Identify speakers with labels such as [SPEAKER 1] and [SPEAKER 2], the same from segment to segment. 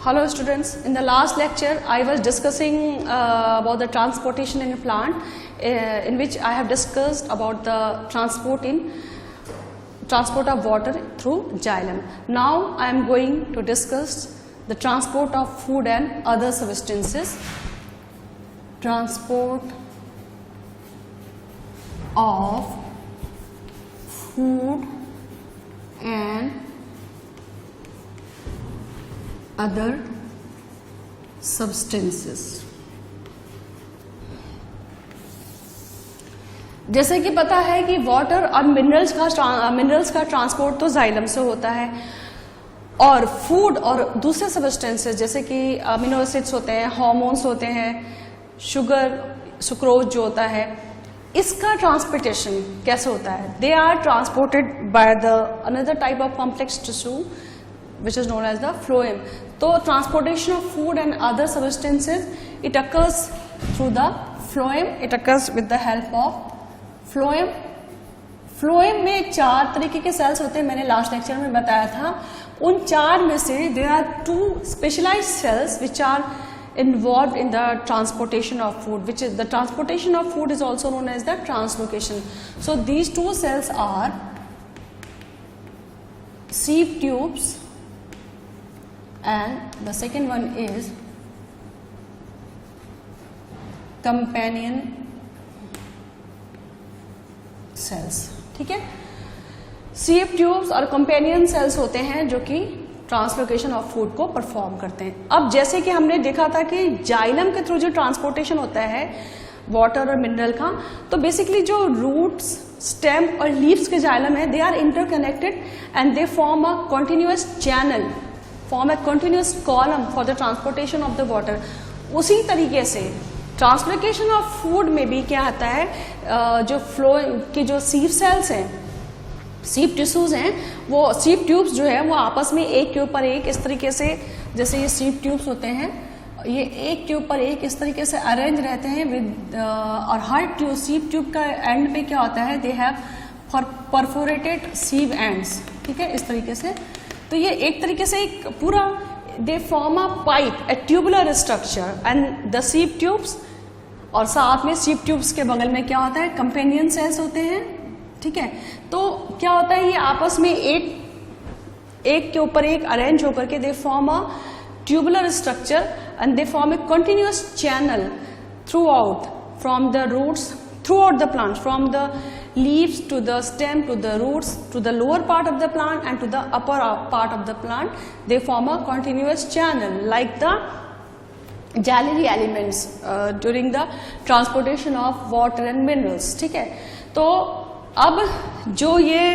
[SPEAKER 1] Hello students, in the last lecture I was discussing about the transportation in a plant in which I have discussed about the transport of water through xylem. Now I am going to discuss the transport of food and other substances. Transport of food and other substances. जैसे कि पता है कि water और minerals का transport तो xylem से होता है, और फूड और दूसरे सब्सटेंसेस जैसे कि अमीनो एसिड्स होते हैं, हार्मोन्स होते हैं, शुगर, सुक्रोज जो होता है, इसका ट्रांसपोर्टेशन कैसे होता है? They are transported by the another type of complex tissue which is known as the phloem. So transportation of food and other substances, it occurs through the phloem. It occurs with the help of phloem. phloem में 4 तरीके के sales होते हैं, मैंने last lecture में बताया था. उन 4 में से there are 2 specialized cells which are involved in the transportation of food, which is the transportation of food is also known as the translocation. So these 2 cells are sieve tubes and the second one is companion cells. ठीक है, sieve tubes और companion cells होते हैं जो कि translocation of food को perform करते हैं. अब जैसे कि हमने देखा था कि जाइलम के थ्रू जो ट्रांसपोर्टेशन होता है वाटर और मिनरल का, तो बेसिकली जो रूट्स, स्टेम और लीव्स के जाइलम है, they are interconnected and they form a continuous channel, form a continuous column for the transportation of the water. उसी तरीके से ट्रांसलोकेशन ऑफ फूड में भी क्या आता है, जो फ्लो के जो सीव सेल्स हैं, सीव टिश्यूज हैं, वो सीव ट्यूब्स जो है वो आपस में एक के ऊपर एक इस तरीके से, जैसे ये सीव ट्यूब्स होते हैं, ये एक के ऊपर एक इस तरीके से अरेंज रहते हैं विद, और हर सीव ट्यूब का एंड पे क्या होता है, दे हैव परफोरेटेड सीव एंड्स. ठीक है, इस तरीके से. तो ये एक तरीके से एक पूरा दे form a pipe, A tubular structure and the sieve tubes, और साथ में सीव ट्यूब्स के बगल में क्या होता है, कंपेनियन सेल्स होते हैं. ठीक है, तो क्या होता है, ये आपस में एक के ऊपर एक अरेंज होकर के they form a tubular structure and they form a continuous channel throughout from the roots, throughout the plant, from the leaves to the stem to the roots to the lower part of the plant and to the upper part of the plant. They form a continuous channel like the Jaleri elements during the transportation of water and minerals. ठीक है, तो अब जो ये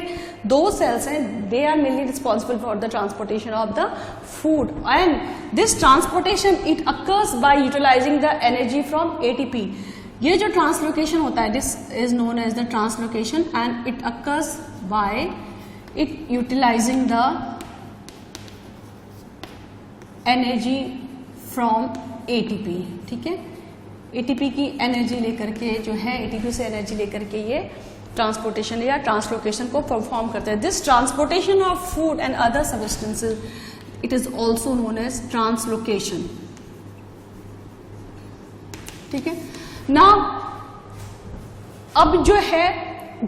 [SPEAKER 1] 2 cells हैं, they are mainly responsible for the transportation of the food, and this transportation it occurs by utilizing the energy from ATP. ये जो translocation होता है, this is known as the translocation and it occurs by it utilising the energy from ATP. ठीक है, ATP की energy लेकर के जो है, एटीपी से एनर्जी लेकर के ये ट्रांसपोर्टेशन या ट्रांसलोकेशन को परफॉर्म करते हैं. This transportation of food and other substances, it is also known as translocation. ठीक है, नाउ अब जो है,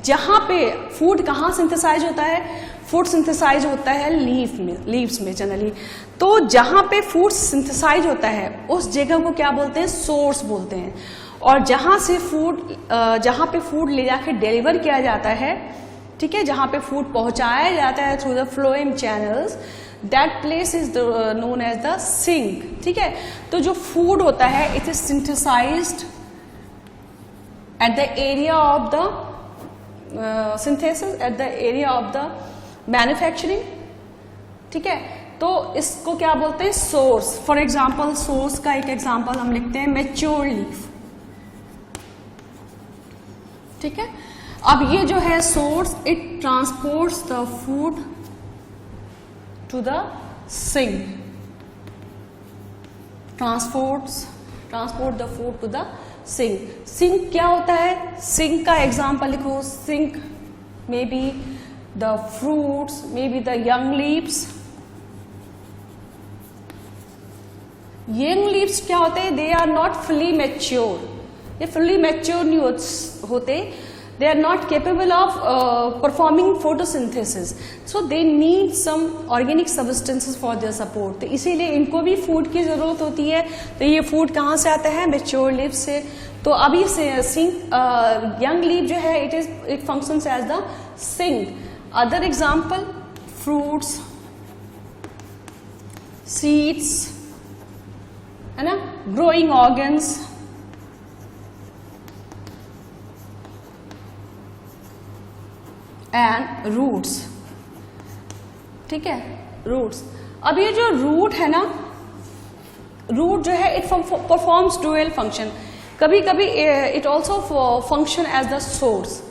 [SPEAKER 1] जहां पे फूड कहाँ सिंथेसाइज होता है, फूड सिंथेसाइज होता है लीव्स में जनरली. तो जहां पे फूड सिंथेसाइज होता है उस जगह को क्या बोलते हैं, सोर्स बोलते हैं. और जहां पे फूड ले जाके डिलीवर किया जाता है, ठीक है, जहां पे फूड पहुंचाया जाता है through the phloem channels, that place is known as the sink. ठीक है, तो जो फूड होता है it is synthesised at the area of the synthesis, at the area of the manufacturing. ठीक है, तो इसको क्या बोलते हैं, सोर्स. फॉर एग्जाम्पल, सोर्स का एक एग्जाम्पल हम लिखते हैं मैच्योर लीफ. ठीक है, अब ये जो है source, it transports the food to the sink, transport the food to the sink. Sink क्या होता है, सिंक का एग्जाम्पल लिखो. Sink may be the fruits, maybe the young leaves, young leaves क्या होते हैं, they are not fully mature, ये fully mature नहीं होते, they are not capable of performing photosynthesis, so they need some organic substances for their support. तो इसीलिए इनको भी फूड की जरूरत होती है. तो ये फूड कहाँ से आता है, मैच्योर लीव से. तो अभी यंग लीव जो है it functions as the sink. Other example fruits, seeds, है ना, ग्रोइंग ऑर्गन्स, एंड रूट्स. ठीक है, रूट्स. अब ये जो रूट है ना, रूट जो है इट परफॉर्म्स डुअल फंक्शन. कभी कभी it also function as the source.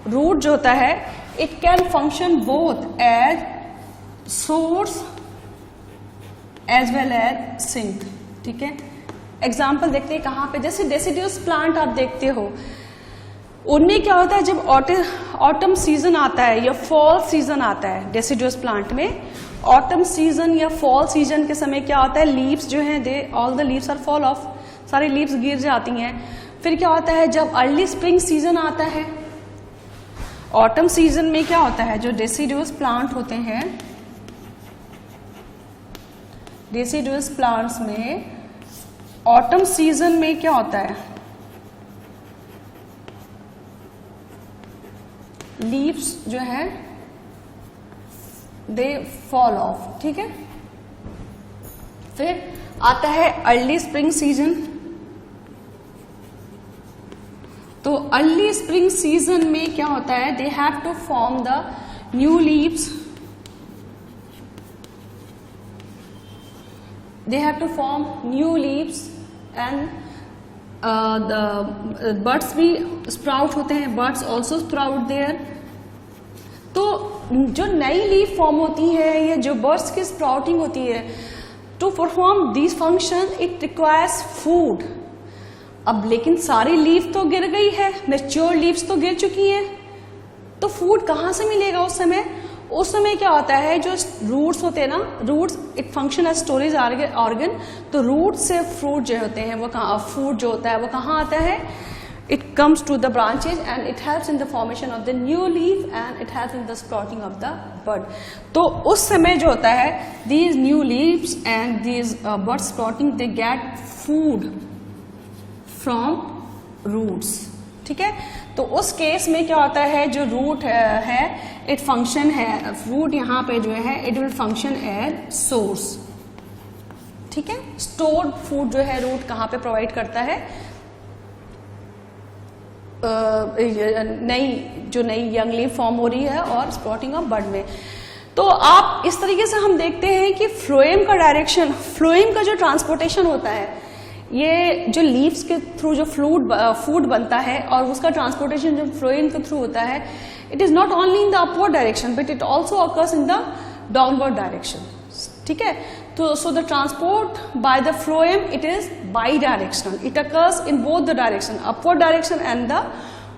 [SPEAKER 1] Root जो होता है it can function both as source as well as sink. ठीक है, एग्जाम्पल देखते हैं कहाँ पे, जैसे डेसिडियस प्लांट आप देखते हो, उनमें क्या होता है जब ऑटम सीजन आता है या फॉल सीजन आता है, डेसिडुअस प्लांट में ऑटम सीजन या फॉल सीजन के समय क्या होता है, लीव्स जो हैं they all the leaves are fall off, सारी लीव्स गिर जाती हैं. फिर क्या होता है जब अर्ली स्प्रिंग सीजन आता है, ऑटम सीजन में क्या होता है, जो डेसिडुअस प्लांट होते हैं, डेसिडुअस प्लांट्स में ऑटम सीजन में क्या होता है, लीव्स जो है दे फॉल ऑफ. ठीक है, फिर आता है अर्ली स्प्रिंग सीजन. तो अर्ली स्प्रिंग सीजन में क्या होता है, they have to form the new leaves, they have to form new leaves and the buds भी sprout होते हैं, buds also sprout there. तो जो नई लीफ फॉर्म होती है या जो बर्ड्स की स्प्राउटिंग होती है, to perform this function it requires food. अब लेकिन सारी लीफ तो गिर गई है, मैच्योर लीव्स तो गिर चुकी हैं, तो फूड कहाँ से मिलेगा उस समय. उस समय क्या होता है, जो रूट्स होते हैं ना, roots it function as storage organ. तो रूट से फ्रूट जो होते हैं वो कहाँ, फूड जो होता है वो कहाँ आता है, it comes to the branches and it helps in the formation of the new leaf and it helps in the sprouting of the bud. तो उस समय जो होता है, these new leaves and these bud sprouting they get food from roots. ठीक है, तो उस केस में क्या होता है, जो रूट है इट फंक्शन है, रूट यहाँ पे जो है it will function as source. ठीक है, स्टोर्ड फूड जो है रूट कहाँ पे प्रोवाइड करता है, नई यंग लीफ फॉर्म हो रही है और स्प्रॉटिंग ऑफ बड में. तो आप इस तरीके से हम देखते हैं कि फ्लोएम का डायरेक्शन, फ्लोएम का जो ट्रांसपोर्टेशन होता है, ये जो लीव्स के थ्रू जो फूड बनता है और उसका ट्रांसपोर्टेशन जो फ्लोएम के थ्रू होता है, it is not only in the upward direction but it also occurs in the downward direction. ठीक है, तो so the transport bye the phloem it is by directional, it occurs in both the direction, upward direction and the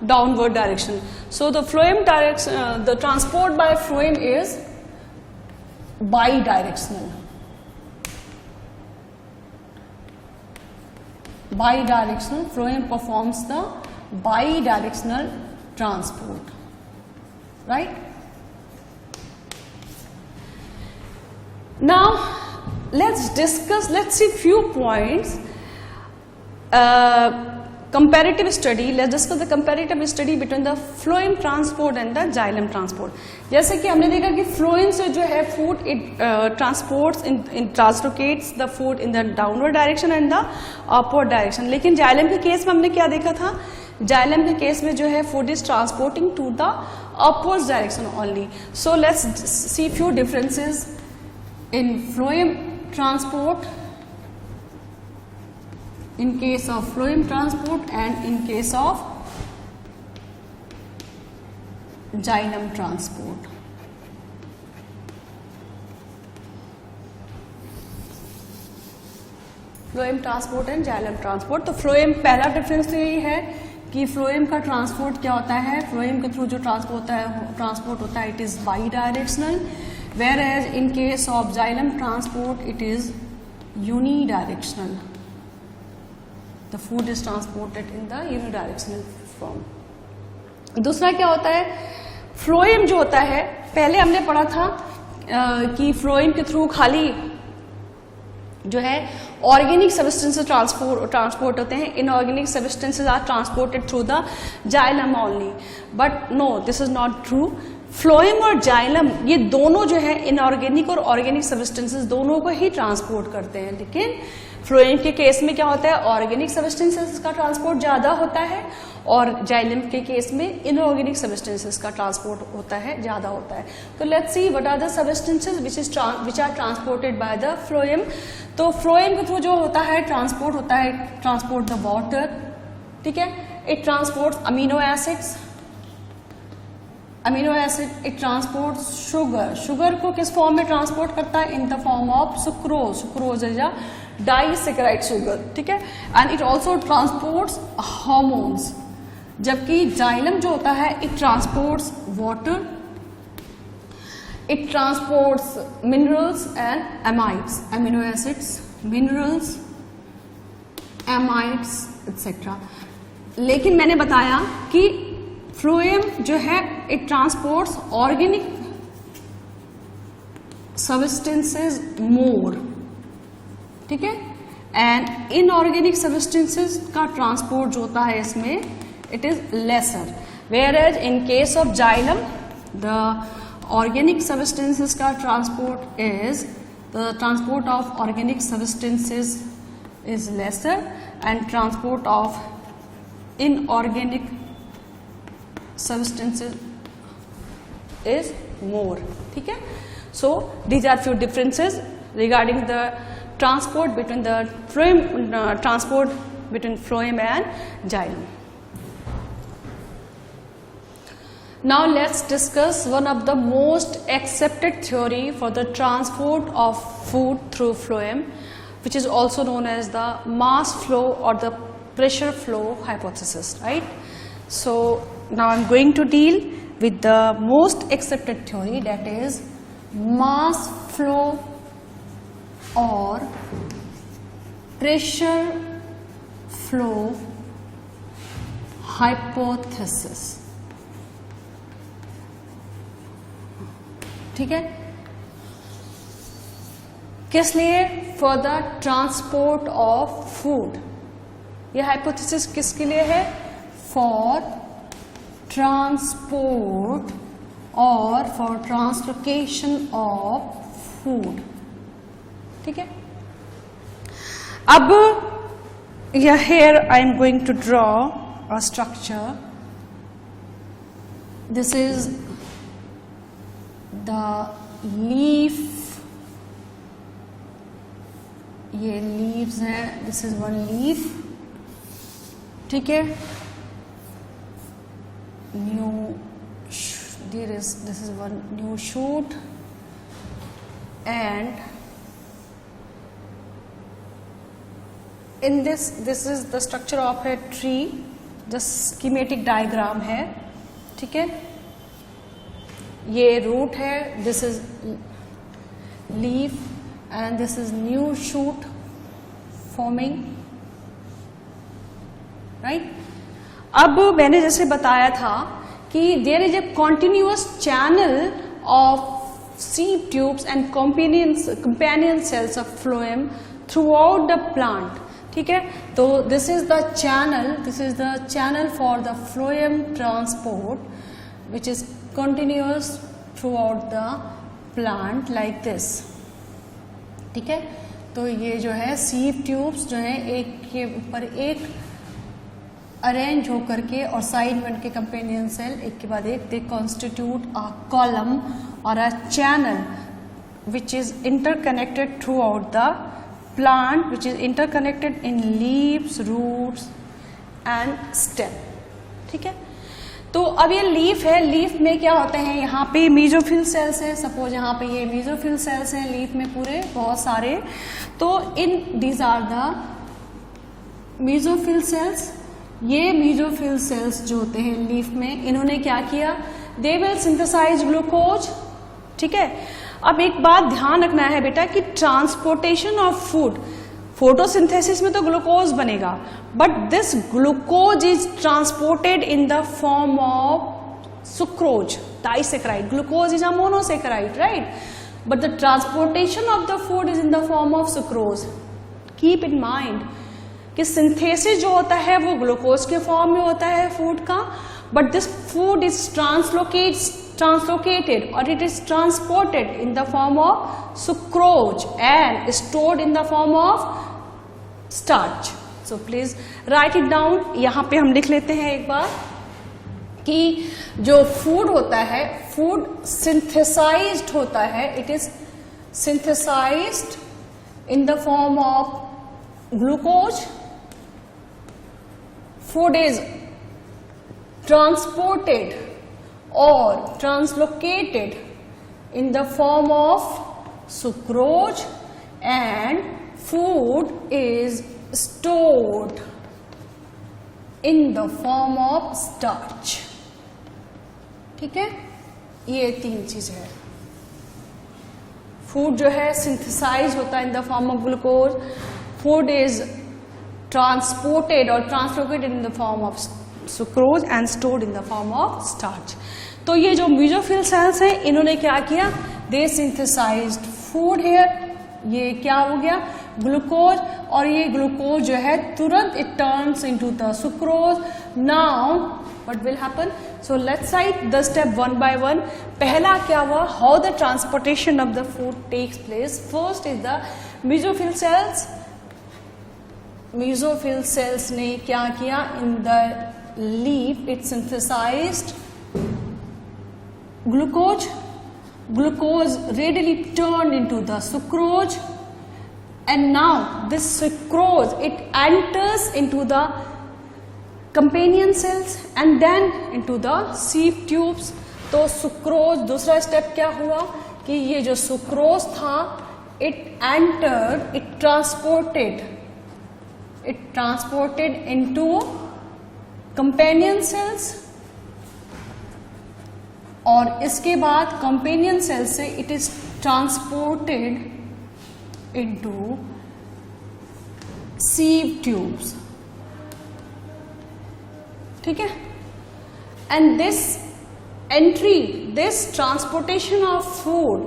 [SPEAKER 1] downward direction. So the phloem direction, the transport bye phloem is by directional. Bidirectional, phloem performs the bidirectional transport, right? Now let's see few points. Comparative study, let's discuss the comparative study between the phloem transport and the xylem transport. जैसे कि हमने देखा कि phloem से जो है food it transports in translocates the food in the downward direction and the upward direction. लेकिन xylem के केस में हमने क्या देखा था, xylem के केस में जो है food is transporting to the upward direction only. So let's see few differences in phloem transport, in case of phloem transport and in case of xylem transport. Phloem transport and xylem transport. तो phloem, पहला difference तो यही है कि phloem का transport क्या होता है, फ्लोएम के थ्रू जो ट्रांसपोर्ट होता है it is bidirectional, whereas in case of xylem transport it is unidirectional. The food is transported in the unidirectional form. दूसरा क्या होता है, फ्लोएम जो होता है, पहले हमने पढ़ा था कि फ्लोएम के थ्रू खाली जो है ऑर्गेनिक सब्सटेंसेस ट्रांसपोर्ट होते हैं, inorganic substances are transported through the xylem only, but no this is not true. Phloem और जाइलम ये दोनों जो है इनऑर्गेनिक और ऑर्गेनिक सब्सटेंसेस दोनों को ही ट्रांसपोर्ट करते हैं, लेकिन फ्लोएम के केस में क्या होता है, ऑर्गेनिक सब्सटेंसेस का ट्रांसपोर्ट ज्यादा होता है और जाइलम के केस में इनऑर्गेनिक सब्सटेंसेस का ट्रांसपोर्ट होता है, ज्यादा होता है. तो let's see what are the substances which are transported by the phloem. तो फ्लोएम के थ्रू जो होता है ट्रांसपोर्ट द वाटर, ठीक है. It transport amino acid, it transport sugar को किस फॉर्म में ट्रांसपोर्ट करता है, in the form of sucrose is a disaccharide sugar, ठीक है. And it also transports hormones, जबकि जाइलम जो होता है it transports water, it transports minerals and amides, amino acids, minerals, amides etcetera. लेकिन मैंने बताया कि फ्लोएम जो है it transports organic substances more, ठीक है, एंड इनऑर्गेनिक सब्सटेंसेस का ट्रांसपोर्ट जो होता है इसमें it is lesser. Whereas in case of xylem the organic substances का transport is the transport of organic substances is lesser and transport of inorganic substances is more, ठीक है. So these are few differences regarding the transport between the phloem transport between phloem and xylem. Now let's discuss one of the most accepted theory for the transport of food through phloem, which is also known as the mass flow or the pressure flow hypothesis, right? So now I'm going to deal with the most accepted theory, that is mass flow or pressure flow hypothesis, ठीक है. किस लिए? For the transport of food. ये hypothesis किसके लिए है? For transport और for translocation of food, ठीक है. अब here I am going to draw a structure. This is the leaf, ये leaves हैं, this is one leaf, ठीक है. This is one new shoot, and in this is the structure of a tree. The schematic diagram है, ठीक है. ये root है, this is leaf and this is new shoot forming, right? अब मैंने जैसे बताया था कि there is a continuous channel of seed tubes and companion cells of phloem throughout the plant, ठीक है. तो this is the channel for the phloem transport which is continuous throughout the plant like this, ठीक है. तो ये जो है seed tubes जो है एक के ऊपर एक अरेंज होकर के और साइड में उनके कंपेनियन सेल एक के बाद एक, दे कॉन्स्टिट्यूट अ कॉलम और a channel which is interconnected throughout the plant, which is interconnected in leaves, roots and stem, ठीक है. तो अब ये लीफ है, लीफ में क्या होते हैं, यहाँ पे मीजोफिल सेल्स हैं. सपोज यहाँ पे ये मीजोफिल सेल्स हैं लीफ में पूरे बहुत सारे. तो these are the mesophyll cells. ये मीजोफिल सेल्स जो होते हैं लीफ में, इन्होंने क्या किया, दे विल सिंथेसाइज ग्लूकोज, ठीक है. अब एक बात ध्यान रखना है बेटा कि ट्रांसपोर्टेशन ऑफ फूड, फोटोसिंथेसिस में तो ग्लूकोज बनेगा, but this glucose is transported in the form of sucrose, disaccharide. Glucose is a monosaccharide, right? But the transportation of the food is in the form of sucrose. Keep in mind कि synthesis जो होता है वो glucose के form में होता है food का, but this food is translocated or it is transported in the form of sucrose and stored in the form of starch. So please write it down. यहाँ पे हम लिख लेते हैं एक बार कि जो फूड होता है, फूड सिंथेसाइज्ड होता है, it is synthesized in the form of glucose. Food is transported और translocated in the form of sucrose and food is stored in the form of starch. ठीक है, ये तीन चीज है. फूड जो है सिंथेसाइज होता है in the form of glucose, food is transported और translocated in the form of sucrose and stored in the form of starch. तो ये जो मीजोफिल सेल्स हैं इन्होंने क्या किया, दे सिंथेसाइज्ड फूड हेयर. ये क्या हो गया, ग्लूकोज, और ये ग्लूकोज जो है तुरंत it turns into the sucrose. Now what will happen, so let's write the step one by one. पहला क्या हुआ, how the transportation of the food takes place. First is the mesophyll cells. Mesophyll cells ने क्या किया, in the leaf it synthesized glucose. Glucose readily turned into the sucrose, and now this sucrose it enters into the companion cells and then into the sieve tubes. तो sucrose, दूसरा step क्या हुआ कि ये जो sucrose था it entered, it transported into companion cells, और इसके बाद कंपेनियन सेल से it is transported into sieve tubes. ठीक है, and this entry, this transportation of food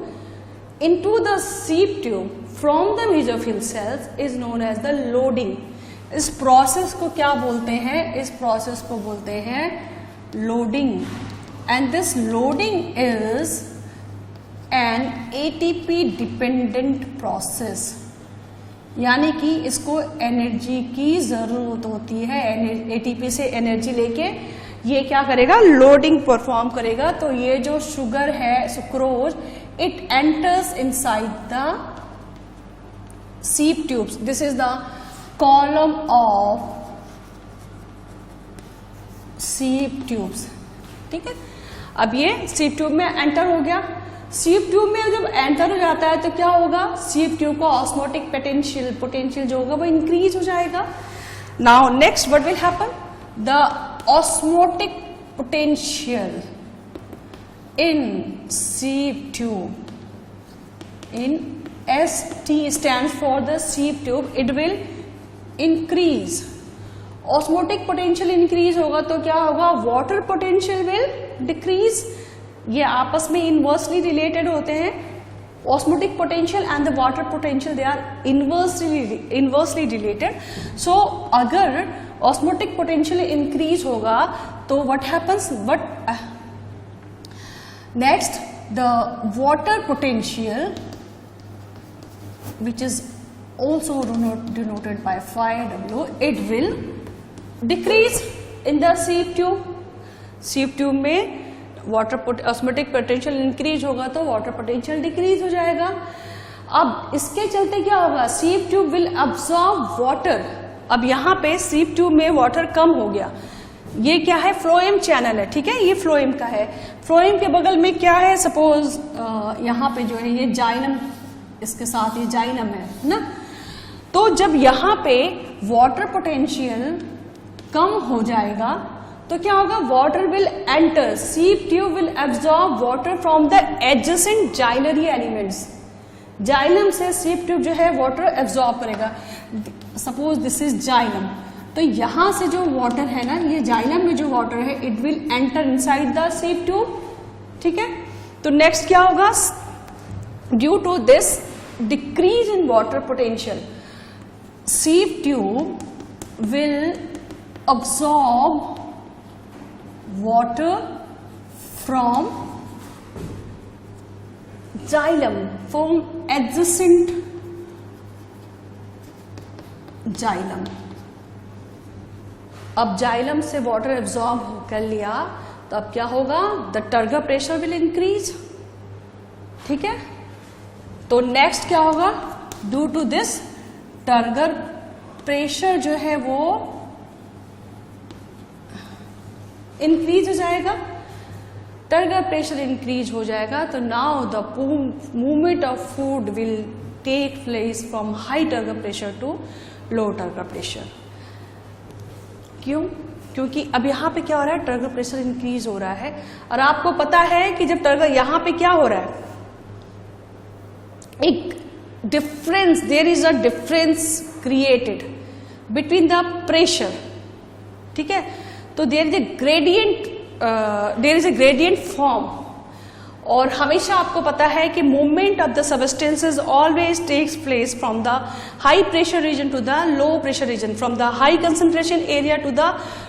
[SPEAKER 1] into the sieve tube from the mesophyll cells is known as the loading. इस process को क्या बोलते हैं, इस प्रोसेस को बोलते हैं loading. And this loading is an ATP dependent process. यानी कि इसको एनर्जी की जरूरत होती है, एटीपी से एनर्जी लेके ये क्या करेगा, लोडिंग परफॉर्म करेगा. तो ये जो शुगर है sucrose, it enters inside the sieve tubes. This is the column of सीव tubes. ठीक है, अब ये सीव ट्यूब में एंटर हो गया. सीव ट्यूब में जब एंटर हो जाता है तो क्या होगा, सीव ट्यूब का ऑस्मोटिक पोटेंशियल जो होगा वो इंक्रीज हो जाएगा. Now next what will happen, the osmotic potential in sieve tube, in ST stands for the sieve tube, it will increase. Osmotic potential increase होगा तो क्या होगा, वाटर पोटेंशियल विल डिक्रीज. ये आपस में इनवर्सली रिलेटेड होते हैं. Osmotic potential and the water potential they are inversely related. So अगर ऑस्मोटिक पोटेंशियल इंक्रीज होगा तो what happens, next the water potential which is also denoted by phi W, it will decrease in the sieve tube. sieve tube में water osmotic potential increase होगा तो water potential decrease हो जाएगा. अब इसके चलते क्या होगा, sieve tube will absorb water. अब यहाँ पे sieve tube में वाटर कम हो गया. ये क्या है, फ्लोएम चैनल है. ठीक है, ये फ्लोएम का है. फ्लोएम के बगल में क्या है, सपोज यहाँ पे जो है ये जाइलम, इसके साथ ये जाइलम है ना. तो जब यहाँ पे वाटर पोटेंशियल कम हो जाएगा तो क्या होगा, water will enter, sieve tube will absorb water from the adjacent xylary elements. Xylem से सीप ट्यूब जो है वाटर एब्जॉर्ब करेगा। सपोज दिस इज जाइलम, तो यहां से जो वाटर है ना, ये जाइलम में जो वाटर है, it will enter inside the sieve tube. ठीक है, तो नेक्स्ट क्या होगा, due to this decrease in water potential, sieve tube will absorb water from xylem, from adjacent xylem। अब जाइलम से वाटर एब्जॉर्ब कर लिया तो अब क्या होगा, the turgor pressure will increase. ठीक है, तो नेक्स्ट क्या होगा, due to this turgor pressure जो है वो इंक्रीज हो जाएगा, टर्गर प्रेशर इंक्रीज हो जाएगा, तो now the movement of food will take place from high turgor pressure to low turgor pressure. क्यों? क्योंकि अब यहाँ पे क्या हो रहा है, टर्गर प्रेशर इंक्रीज हो रहा है, और आपको पता है कि जब टर्गर यहाँ पे क्या हो रहा है, एक difference, there is a difference created between the pressure. ठीक है, तो there is a gradient form, और हमेशा आपको पता है कि movement of the substances always takes place from the high pressure region to the low pressure region, from the high concentration area to the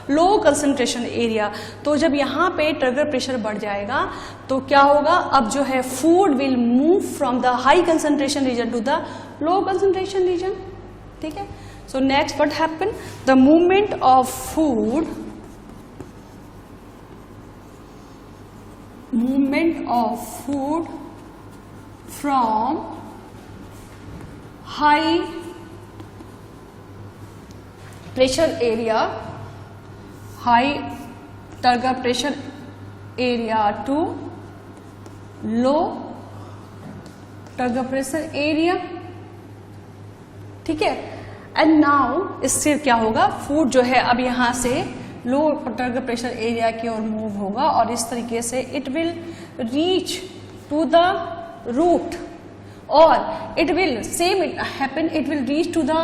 [SPEAKER 1] low concentration area. तो जब यहाँ पे टर्गर प्रेशर बढ़ जाएगा तो क्या होगा, अब जो है food will move from the high concentration region to the low concentration region. ठीक है, so next what happen, the movement of food, movement of food from high pressure area, high turgor pressure area to low turgor pressure area। ठीक है, and now इससे क्या होगा, food जो है अब यहां से लो टर्गर प्रेशर एरिया की ओर मूव होगा, और इस तरीके से it will reach to the root, और it will same it happen, it will reach to the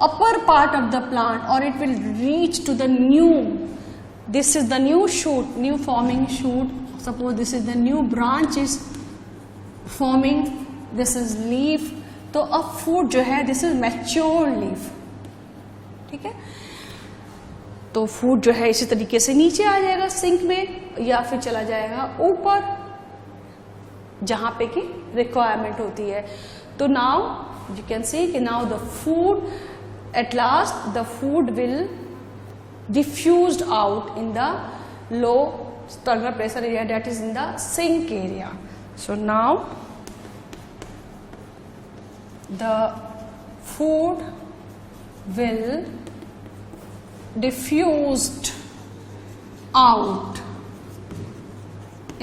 [SPEAKER 1] upper part of the plant, और it will reach to the new, this is the new shoot, new forming shoot, suppose this is the new branch is forming, this is leaf. तो अब food जो है, this is mature leaf. ठीक है, तो food जो है इसी तरीके से नीचे आ जाएगा सिंक में, या फिर चला जाएगा ऊपर जहां पे की रिक्वायरमेंट होती है। तो नाउ यू कैन सी कि now the food at last, the food will diffused out in the low turgor pressure area, that is in the sink area. So now the food will diffused out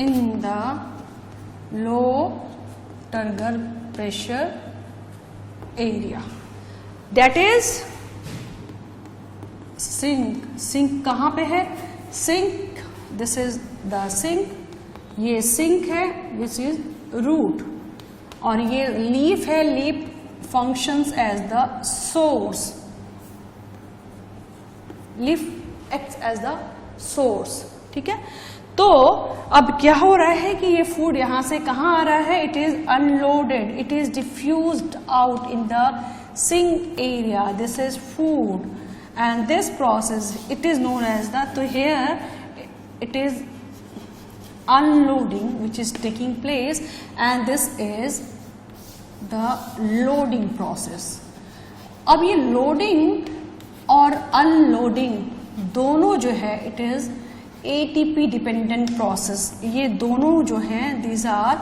[SPEAKER 1] in the low turgor pressure area, that is sink। sink कहाँ पे है, sink, this is the sink, ये sink है, which is root, और ये leaf है, leaf functions as the source, leaf acts as the source. ठीक है, तो अब क्या हो रहा है कि ये फूड यहां से कहां आ रहा है, it is unloaded, it is diffused out in the sink area, this is food, and this process it is known as the, तो here it is unloading which is taking place, and this is the loading process. अब ये loading और unloading दोनों जो है, it is ATP dependent process, ये दोनों जो हैं these are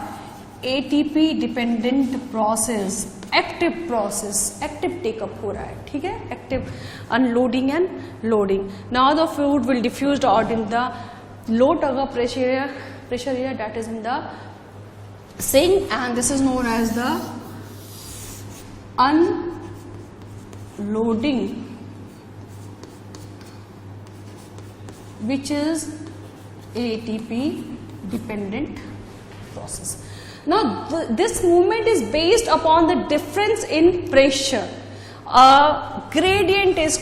[SPEAKER 1] ATP dependent process, active process, active take up हो रहा है। ठीक है, active unloading and loading. Now the food will diffused out in the low turgor pressure area, that is in the sink, and this is known as the unloading which is ATP dependent process. Now this movement is based upon the difference in pressure. Gradient is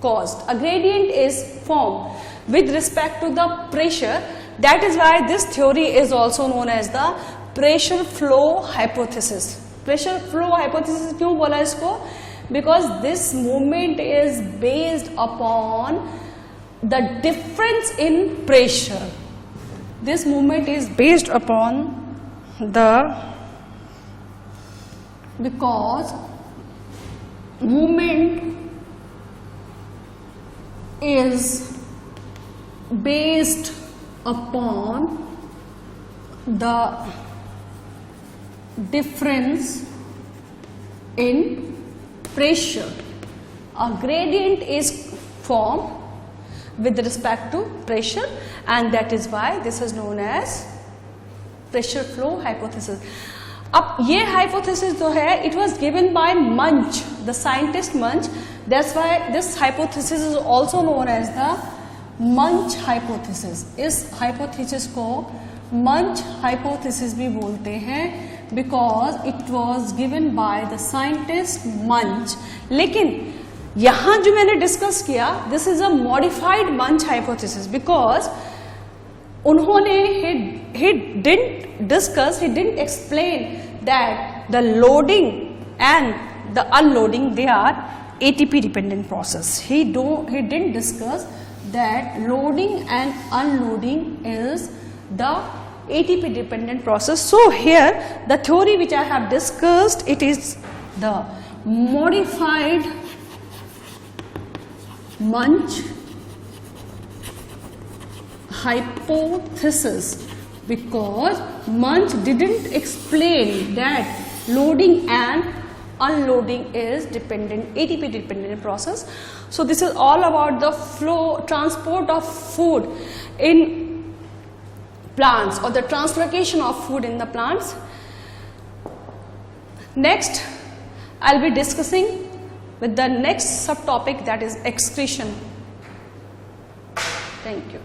[SPEAKER 1] caused, a gradient is formed with respect to the pressure. That is why this theory is also known as the pressure flow hypothesis. Pressure flow hypothesis क्यों बोला इसको? Because this movement is based upon the difference in pressure. This movement is based upon because movement is based upon the difference in pressure. A gradient is formed with respect to pressure, and that is why this is known as pressure flow hypothesis. अब ये hypothesis जो है, it was given by Munch, the scientist Munch. That's why this hypothesis is also known as the Munch hypothesis. इस hypothesis को Munch hypothesis भी बोलते हैं because it was given by the scientist Munch. लेकिन यहाँ जो मैंने डिस्कस किया, दिस इज अ मॉडिफाइड मंच हाइपोथेसिस बिकॉज उन्होंने he didn't explain that the loading and the unloading, they are ATP dependent process. He didn't discuss that loading and unloading is the ATP dependent process. So here the theory which I have discussed, it is the modified Munch hypothesis because Munch didn't explain that loading and unloading is ATP dependent process. So this is all about the transport of food in plants or the translocation of food in the plants. Next, I'll be discussing with the next subtopic, that is excretion. Thank you.